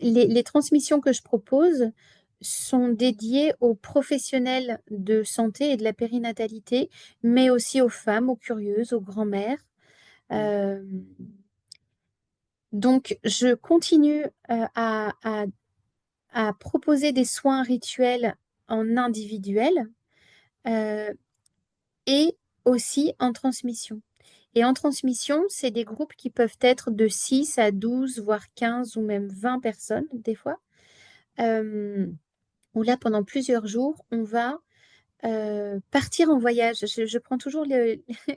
les transmissions que je propose sont dédiées aux professionnels de santé et de la périnatalité, mais aussi aux femmes, aux curieuses, aux grand-mères. Mm. Euh, donc, je continue à proposer des soins rituels en individuel euh, et aussi en transmission. Et en transmission, c'est des groupes qui peuvent être de 6 à 12, voire 15 ou même 20 personnes, des fois, euh, où là, pendant plusieurs jours, on va partir en voyage. Je prends toujours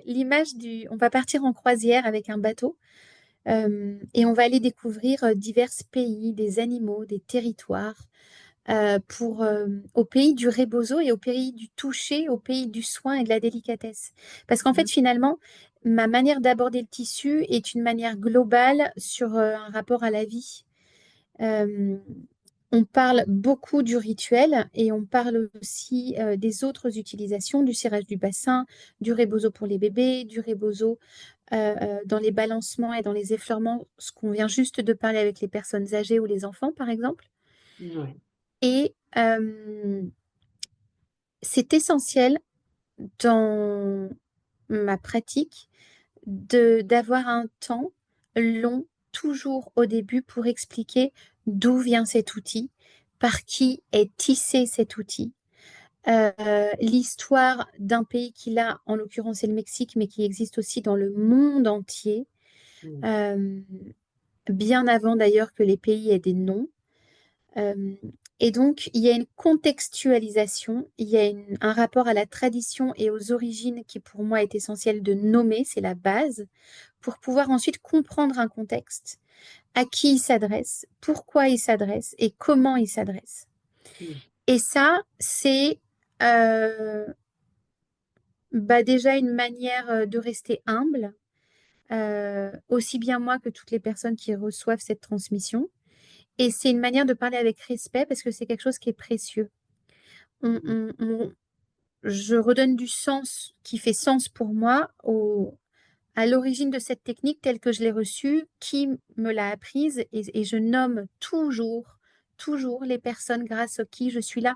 l'image du... On va partir en croisière avec un bateau et on va aller découvrir divers pays, des animaux, des territoires, au pays du rebozo et au pays du toucher, au pays du soin et de la délicatesse. Parce qu'en fait, finalement, ma manière d'aborder le tissu est une manière globale sur un rapport à la vie. Euh, on parle beaucoup du rituel et on parle aussi des autres utilisations, du cirage du bassin, du rebozo pour les bébés, du rebozo dans les balancements et dans les effleurements, ce qu'on vient juste de parler avec les personnes âgées ou les enfants, par exemple. Ouais. Et c'est essentiel dans ma pratique d'avoir un temps long, toujours au début, pour expliquer d'où vient cet outil, par qui est tissé cet outil, l'histoire d'un pays qui, là, en l'occurrence, c'est le Mexique, mais qui existe aussi dans le monde entier, Mm. euh, bien avant d'ailleurs que les pays aient des noms. Euh, et donc, il y a une contextualisation, il y a un rapport à la tradition et aux origines qui, pour moi, est essentiel de nommer, c'est la base, pour pouvoir ensuite comprendre un contexte, à qui il s'adresse, pourquoi il s'adresse et comment il s'adresse. Mm. Et ça, c'est déjà une manière de rester humble, aussi bien moi que toutes les personnes qui reçoivent cette transmission. Et c'est une manière de parler avec respect parce que c'est quelque chose qui est précieux. On- Mm. on- on- je redonne du sens qui fait sens pour moi à l'origine de cette technique telle que je l'ai reçue, qui me l'a apprise et je nomme toujours, toujours les personnes grâce à qui je suis là,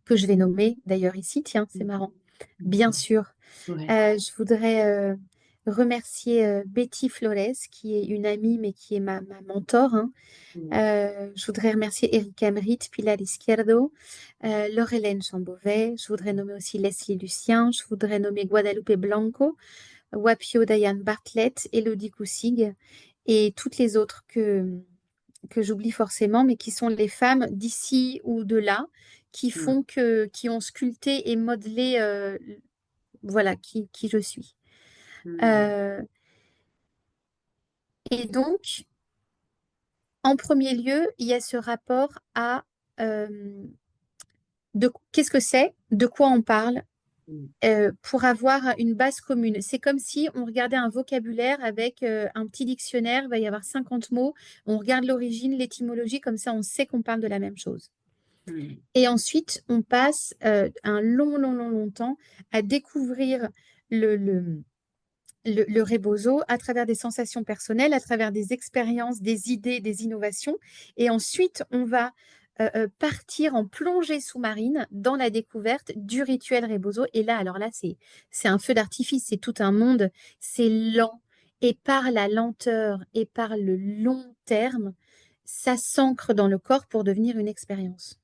que je vais nommer d'ailleurs ici. Tiens, c'est marrant. Bien Mm. sûr. Ouais. Je voudrais remercier Betty Flores, qui est une amie, mais qui est ma mentor, hein. Mm. Je voudrais remercier Erika Emrit, Pilar Izquierdo, Laure-Hélène Chambovet. Je voudrais nommer aussi Leslie Lucien. Je voudrais nommer Guadalupe Blanco, Wapio Diane Bartlett, Elodie Koussig et toutes les autres que j'oublie forcément, mais qui sont les femmes d'ici ou de là, Mm. qui ont sculpté et modelé, voilà, qui je suis. Mm. Euh, et donc, en premier lieu, il y a ce rapport à qu'est-ce que c'est, de quoi on parle, Mm. pour avoir une base commune. C'est comme si on regardait un vocabulaire avec un petit dictionnaire, il va y avoir 50 mots, on regarde l'origine, l'étymologie, comme ça on sait qu'on parle de la même chose. Mm. Et ensuite, on passe un long temps à découvrir le le rebozo à travers des sensations personnelles, à travers des expériences, des idées, des innovations. Et ensuite, on va partir en plongée sous-marine dans la découverte du rituel rebozo. Et là, alors là, c'est un feu d'artifice, c'est tout un monde, c'est lent. Et par la lenteur et par le long terme, ça s'ancre dans le corps pour devenir une expérience.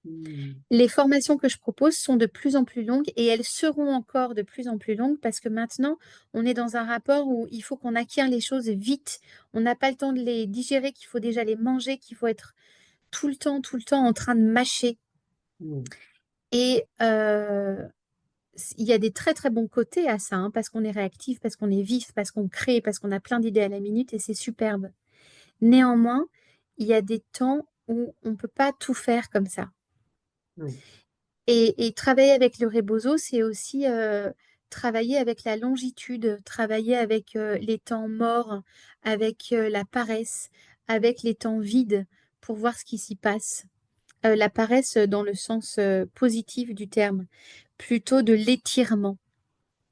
Mm. Les formations que je propose sont de plus en plus longues et elles seront encore de plus en plus longues parce que maintenant, on est dans un rapport où il faut qu'on acquiert les choses vite. On n'a pas le temps de les digérer, qu'il faut déjà les manger, qu'il faut être tout le temps en train de mâcher. Mm. Et il y a des très très bons côtés à ça, hein, parce qu'on est réactif, parce qu'on est vif, parce qu'on crée, parce qu'on a plein d'idées à la minute et c'est superbe. Néanmoins, il y a des temps où on ne peut pas tout faire comme ça. Ouais. Et travailler avec le rebozo, c'est aussi travailler avec la longitude, travailler avec les temps morts, avec la paresse, avec les temps vides, pour voir ce qui s'y passe. La paresse dans le sens positif du terme, plutôt de l'étirement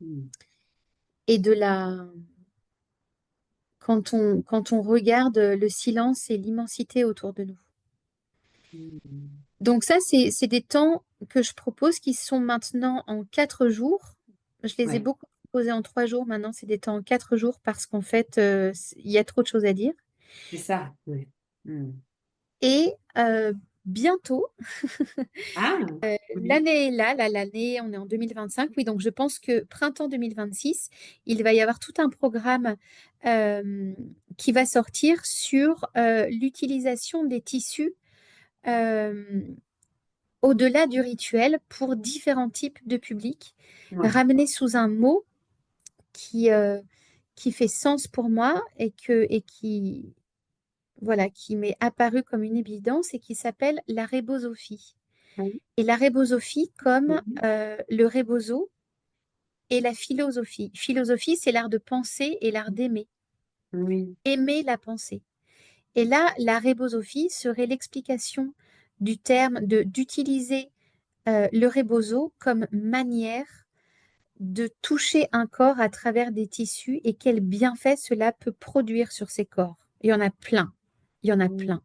Mm. et de la... quand on regarde le silence et l'immensité autour de nous. Mm. Donc ça, c'est des temps que je propose qui sont maintenant en 4 jours. Je les ai Ouais, beaucoup proposés en 3 jours. Maintenant, c'est des temps en 4 jours parce qu'en fait, il y a trop de choses à dire. c'est ça. Ouais. Mm. Et bientôt, Ah, oui. l'année est là, l'année, on est en 2025. Oui, donc je pense que printemps 2026, il va y avoir tout un programme euh, qui va sortir sur l'utilisation des tissus euh, au-delà du rituel pour différents types de publics, Ouais. ramenés sous un mot qui, euh, qui fait sens pour moi et qui, voilà, qui m'est apparu comme une évidence et qui s'appelle la rébosophie. Oui. Et la rébosophie comme Oui. le rebozo et la philosophie. Philosophie, c'est l'art de penser et l'art d'aimer. Oui. Aimer la pensée. Et là, la rébosophie serait l'explication du terme d'utiliser le rebozo comme manière de toucher un corps à travers des tissus et quel bienfait cela peut produire sur ces corps. Il y en a plein. Il y en a Oui. plein.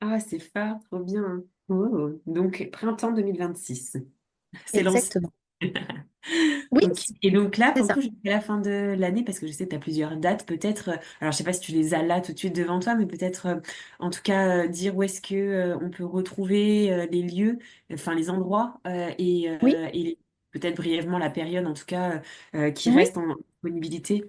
Ah, c'est fort, trop bien. Oh. Donc, printemps 2026. C'est lancé. Exactement. Oui, Ok. Et donc là, c'est pour le ça. coup, jusqu'à la fin de l'année, parce que je sais que tu as plusieurs dates, peut-être, alors je sais pas si tu les as là tout de suite devant toi, mais peut-être, en tout cas, dire où est-ce que on peut retrouver les lieux, enfin les endroits, Oui, et peut-être brièvement la période, en tout cas, qui oui. reste en disponibilité.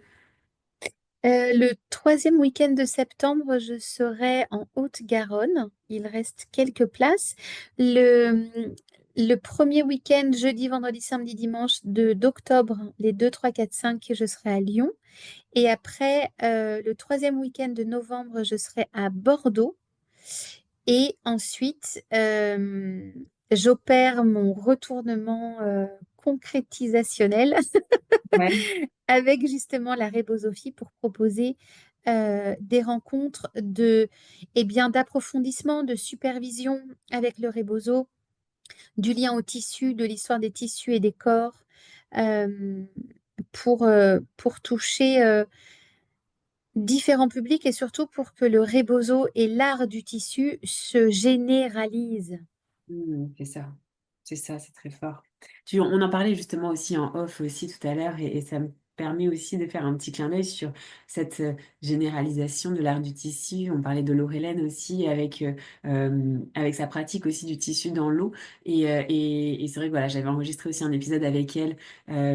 Le troisième week-end de septembre, je serai en Haute-Garonne. Il reste quelques places. Le, le premier week-end, jeudi, vendredi, samedi, dimanche d'octobre, les 2, 3, 4, 5, je serai à Lyon. Et après, le troisième week-end de novembre, je serai à Bordeaux. Et ensuite, j'opère mon retournement concrétisationnel Ouais. avec justement la rébosophie pour proposer des rencontres eh bien, d'approfondissement, de supervision avec le rébozo, du lien au tissu, de l'histoire des tissus et des corps, euh, pour toucher différents publics et surtout pour que le rébozo et l'art du tissu se généralisent. C'est ça, c'est très fort. On en parlait justement aussi en off aussi tout à l'heure et ça me permet aussi de faire un petit clin d'œil sur cette généralisation de l'art du tissu. On parlait de Laurelène aussi avec sa pratique aussi du tissu dans l'eau et c'est vrai que voilà, j'avais enregistré aussi un épisode avec elle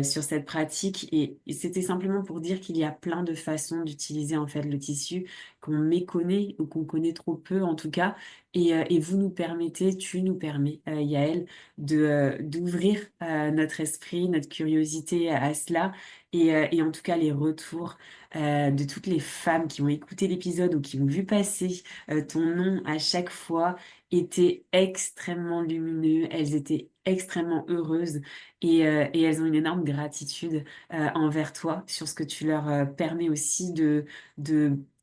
sur cette pratique et c'était simplement pour dire qu'il y a plein de façons d'utiliser en fait le tissu qu'on méconnaît ou qu'on connaît trop peu en tout cas et vous nous permettez, tu nous permets, Yael, d'ouvrir notre esprit, notre curiosité à cela. Et en tout cas, les retours de toutes les femmes qui ont écouté l'épisode ou qui ont vu passer ton nom à chaque fois étaient extrêmement lumineux. Elles étaient extrêmement heureuses et elles ont une énorme gratitude envers toi sur ce que tu leur permets aussi de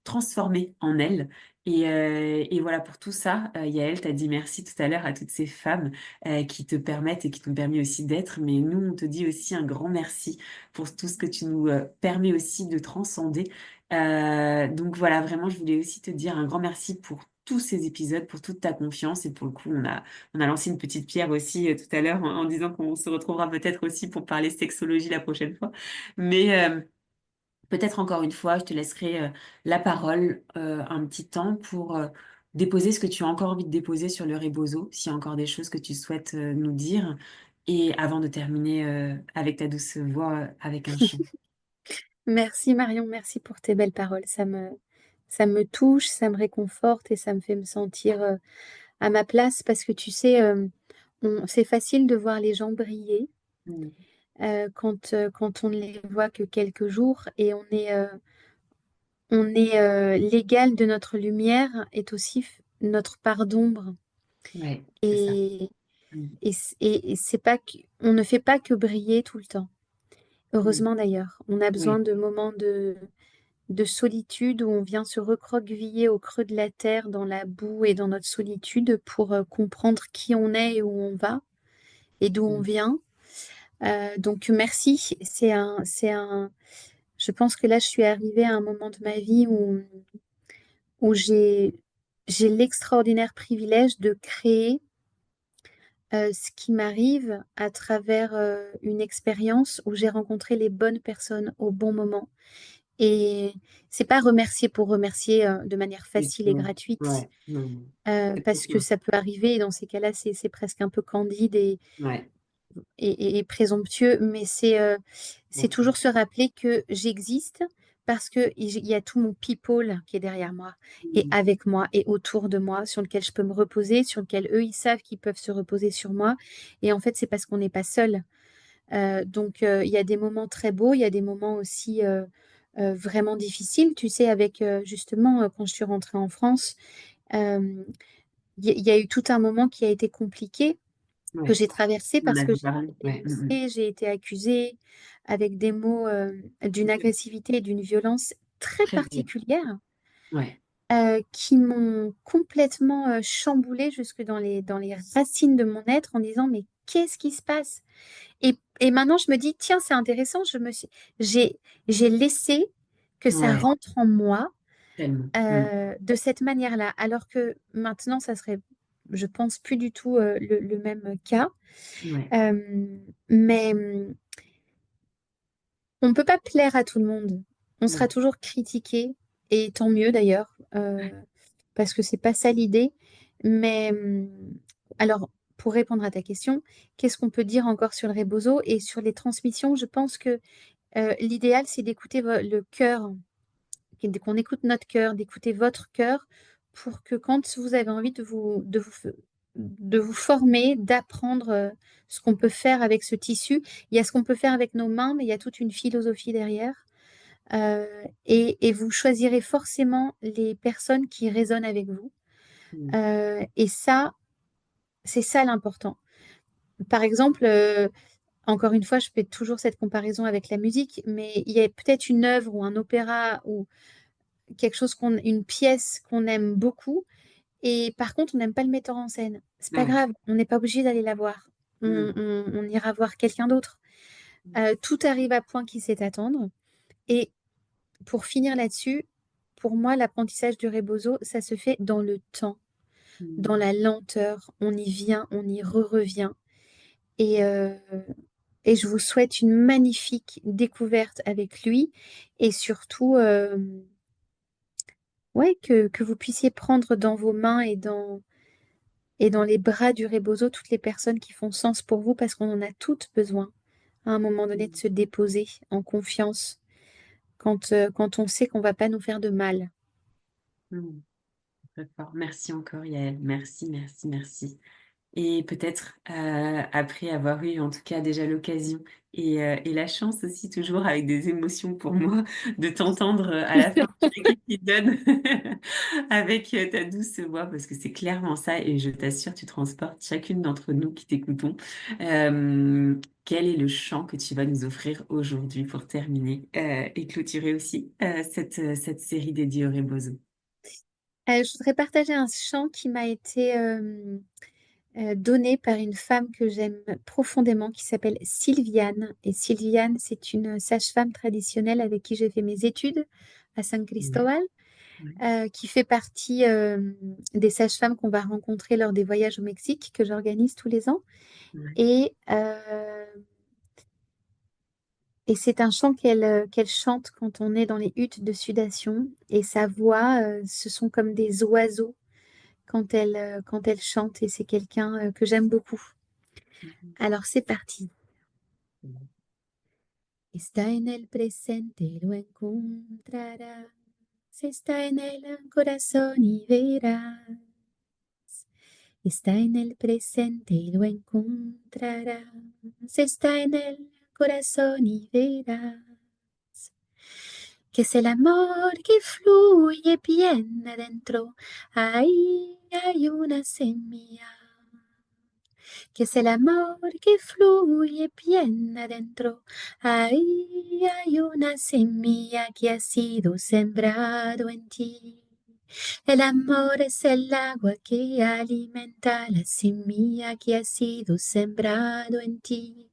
transformer en elles. Et voilà, pour tout ça, Yael t'a dit merci tout à l'heure à toutes ces femmes qui te permettent et qui t'ont permis aussi d'être. Mais nous, on te dit aussi un grand merci pour tout ce que tu nous permets aussi de transcender. Donc voilà, vraiment, je voulais aussi te dire un grand merci pour tous ces épisodes, pour toute ta confiance. Et pour le coup, on a lancé une petite pierre aussi tout à l'heure en disant qu'on se retrouvera peut-être aussi pour parler sexologie la prochaine fois. Mais peut-être encore une fois, je te laisserai la parole un petit temps pour déposer ce que tu as encore envie de déposer sur le rebozo, s'il y a encore des choses que tu souhaites nous dire, et avant de terminer avec ta douce voix avec un chant. Merci Marion, merci pour tes belles paroles. Ça me touche, ça me réconforte et ça me fait me sentir à ma place parce que tu sais, c'est facile de voir les gens briller Mm. quand on ne les voit que quelques jours et on est l'égal de notre lumière est aussi notre part d'ombre. Ouais, c'est ça. Et, Mm. et c'est pas on ne fait pas que briller tout le temps. Mm. Heureusement d'ailleurs, on a besoin Oui. de moments de solitude où on vient se recroqueviller au creux de la terre, dans la boue et dans notre solitude pour comprendre qui on est et où on va et d'où on Mm. vient. Donc merci, Je pense que là, je suis arrivée à un moment de ma vie où j'ai l'extraordinaire privilège de créer ce qui m'arrive à travers une expérience où j'ai rencontré les bonnes personnes au bon moment. Et c'est pas remercier pour remercier de manière facile et Effectivement. gratuite, Ouais, non, non. C'est trop parce que bien. ça peut arriver, et dans ces cas-là, c'est presque un peu candide Ouais, et présomptueux, mais c'est d'accord. toujours se rappeler que j'existe parce que il y a tout mon people qui est derrière moi et Mm. avec moi et autour de moi, sur lequel je peux me reposer, sur lequel eux, ils savent qu'ils peuvent se reposer sur moi. Et en fait, c'est parce qu'on n'est pas seul. Donc, il y a des moments très beaux, il y a des moments aussi vraiment difficiles. Tu sais, avec justement, quand je suis rentrée en France, euh, il y a eu tout un moment qui a été compliqué que Ouais, j'ai traversé on en parce que avait j'ai parlé. été Ouais. Mm, dénoncée, j'ai été accusée avec des mots d'une mm. agressivité et d'une violence très Très dur. particulière Ouais. qui m'ont complètement chamboulée jusque dans les racines de mon être en disant mais qu'est-ce qui se passe? Et maintenant je me dis tiens c'est intéressant, j'ai, j'ai laissé que ça Ouais, rentre en moi tellement. Mm. de cette manière-là alors que maintenant ça serait je pense plus du tout le même cas. Ouais. Euh, mais on ne peut pas plaire à tout le monde. On sera Non. toujours critiqué, et tant mieux d'ailleurs, parce que c'est pas ça l'idée. Mais alors, pour répondre à ta question, qu'est-ce qu'on peut dire encore sur le rebozo et sur les transmissions? Je pense que l'idéal, c'est d'écouter le cœur, qu'on écoute notre cœur, d'écouter votre cœur, pour que quand vous avez envie de vous former, d'apprendre ce qu'on peut faire avec ce tissu, il y a ce qu'on peut faire avec nos mains, mais il y a toute une philosophie derrière. Et vous choisirez forcément les personnes qui résonnent avec vous. Mm. Et ça, c'est ça l'important. Par exemple, encore une fois, je fais toujours cette comparaison avec la musique, mais il y a peut-être une œuvre ou un opéra ou quelque chose une pièce qu'on aime beaucoup, et par contre, on n'aime pas le metteur en scène. C'est pas Ouais. grave, on n'est pas obligé d'aller la voir. Mm. On ira voir quelqu'un d'autre. Tout arrive à point qu'il sait attendre. Et pour finir là-dessus, pour moi, l'apprentissage du rebozo, ça se fait dans le temps, dans Mm. la lenteur. On y vient, on y revient. Et, euh, et je vous souhaite une magnifique découverte avec lui et surtout ouais, que vous puissiez prendre dans vos mains et dans les bras du rebozo toutes les personnes qui font sens pour vous parce qu'on en a toutes besoin à un moment donné de Mm. se déposer en confiance quand on sait qu'on va pas nous faire de mal. Mm. Très fort. Merci encore, Yael. Merci, merci, merci. Et peut-être après avoir eu en tout cas déjà l'occasion et la chance aussi toujours avec des émotions pour moi de t'entendre à la fin de chaque épisode avec ta douce voix parce que c'est clairement ça et je t'assure tu transportes chacune d'entre nous qui t'écoutons. Euh, Quel est le chant que tu vas nous offrir aujourd'hui pour terminer et clôturer aussi cette série dédiée au Rebozo? Je voudrais partager un chant qui m'a été donné par une femme que j'aime profondément qui s'appelle Sylviane. Et Sylviane, c'est une sage-femme traditionnelle avec qui j'ai fait mes études à San Ouais, Cristobal, ouais, qui fait partie des sages-femmes qu'on va rencontrer lors des voyages au Mexique que j'organise tous les ans. ouais. Et, euh, et c'est un chant qu'elle chante quand on est dans les huttes de sudation. Et sa voix, ce sont comme des oiseaux quand elle chante. Et c'est quelqu'un que j'aime beaucoup. Mhm. Alors c'est parti. Está en el presente, lo encontrarás. Está en el corazón y verás. Está en el presente y lo encontrarás. Está en el corazón y verás. Que es el amor que fluye bien adentro. Ahí hay una semilla. Que es el amor que fluye bien adentro. Ahí hay una semilla que ha sido sembrado en ti. El amor es el agua que alimenta la semilla que ha sido sembrado en ti.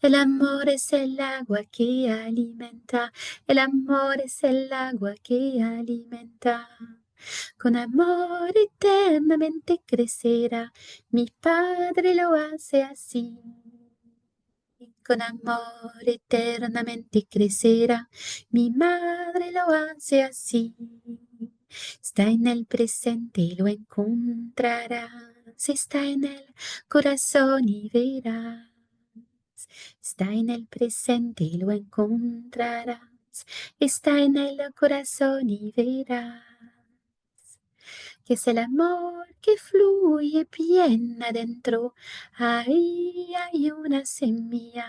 El amor es el agua que alimenta, el amor es el agua que alimenta. Con amor eternamente crecerá, mi Padre lo hace así. Con amor eternamente crecerá, mi madre lo hace así. Está en el presente, lo encontrarás. Está en el corazón y verás. Está en el presente, lo encontrarás. Está en el corazón y verás. Que es el amor que fluye bien adentro. Ahí hay una semilla.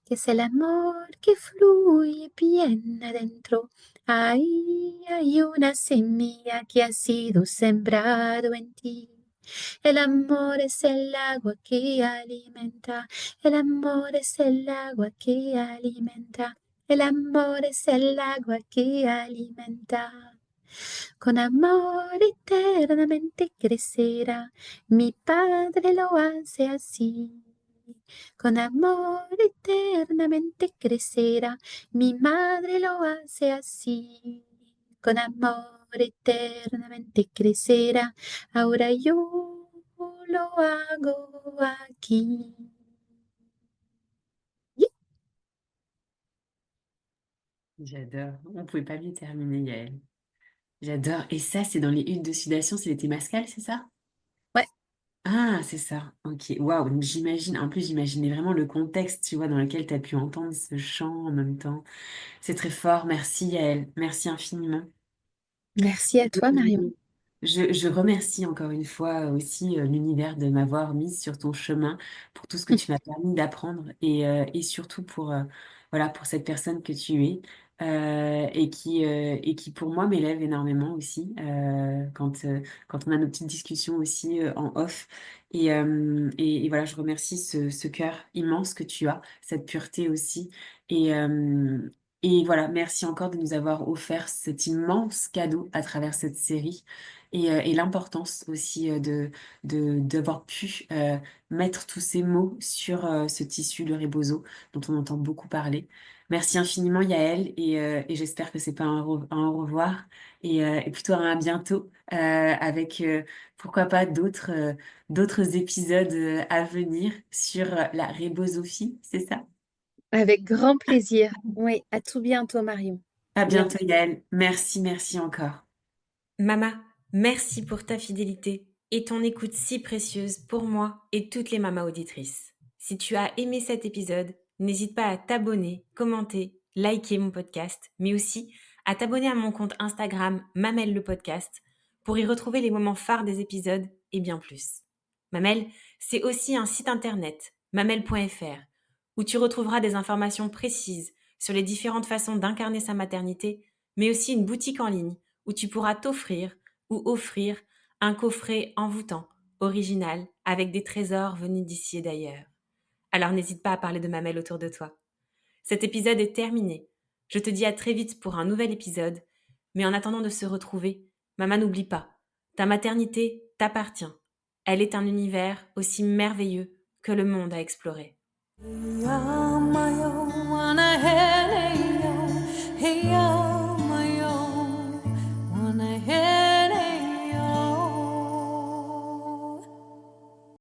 Que es el amor que fluye bien adentro. Ahí hay una semilla que ha sido sembrado en ti. El amor es el agua que alimenta. El amor es el agua que alimenta. El amor es el agua que alimenta. Con amor eternamente crecerá, mi Padre lo hace así. Con amor eternamente crecerá, mi madre lo hace así. Con amor eternamente crecerá, ahora yo lo hago aquí. J'adore. On ne pouvait pas mieux terminer, Yael. J'adore. Et ça, c'est dans les huttes de sudation, c'est les Témascales, c'est ça? Ouais, Ah, c'est ça. Ok. Waouh. Donc j'imagine, en plus, j'imaginais vraiment le contexte, tu vois, dans lequel tu as pu entendre ce chant en même temps. C'est très fort. Merci, Yael. Merci infiniment. merci à toi, Marion. Je remercie encore une fois aussi l'univers de m'avoir mise sur ton chemin pour tout ce que tu m'as permis d'apprendre et surtout pour, voilà, pour cette personne que tu es et qui pour moi m'élève énormément aussi quand on a nos petites discussions aussi en off. Et voilà, je remercie ce cœur immense que tu as, cette pureté aussi. Et, euh, et voilà, merci encore de nous avoir offert cet immense cadeau à travers cette série et l'importance aussi d'avoir pu mettre tous ces mots sur ce tissu, le rebozo, dont on entend beaucoup parler. Merci infiniment, Yael, et j'espère que c'est pas un au revoir, et plutôt un à bientôt, avec pourquoi pas d'autres épisodes à venir sur la rebozophie, c'est ça? Avec grand plaisir. Oui, à tout bientôt, Marion. À Bientôt. bientôt, Yael. Merci, merci encore. Mama, merci pour ta fidélité et ton écoute si précieuse pour moi et toutes les mamas auditrices. Si tu as aimé cet épisode, n'hésite pas à t'abonner, commenter, liker mon podcast, mais aussi à t'abonner à mon compte Instagram Mamel le podcast pour y retrouver les moments phares des épisodes et bien plus. Mamel, c'est aussi un site internet, mamel.fr, où tu retrouveras des informations précises sur les différentes façons d'incarner sa maternité, mais aussi une boutique en ligne où tu pourras t'offrir ou offrir un coffret envoûtant, original, avec des trésors venus d'ici et d'ailleurs. Alors n'hésite pas à parler de Mamel autour de toi. Cet épisode est terminé. Je te dis à très vite pour un nouvel épisode, mais en attendant de se retrouver, maman n'oublie pas, ta maternité t'appartient. Elle est un univers aussi merveilleux que le monde à explorer.